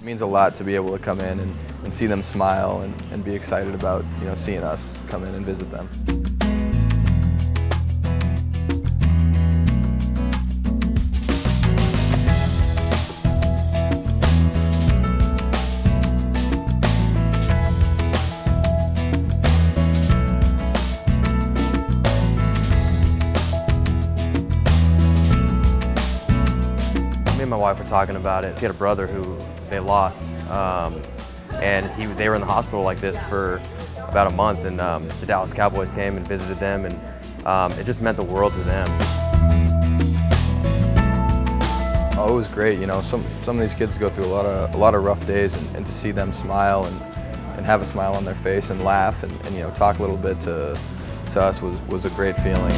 means a lot to be able to come in and see them smile and be excited about, you know, seeing us come in and visit them. Me and my wife were talking about it. He had a brother who they lost, and they were in the hospital like this for about a month, and the Dallas Cowboys came and visited them, and it just meant the world to them. Oh, it was great. You know, some of these kids go through a lot of rough days, and to see them smile and have a smile on their face and laugh and you know, talk a little bit to us was a great feeling.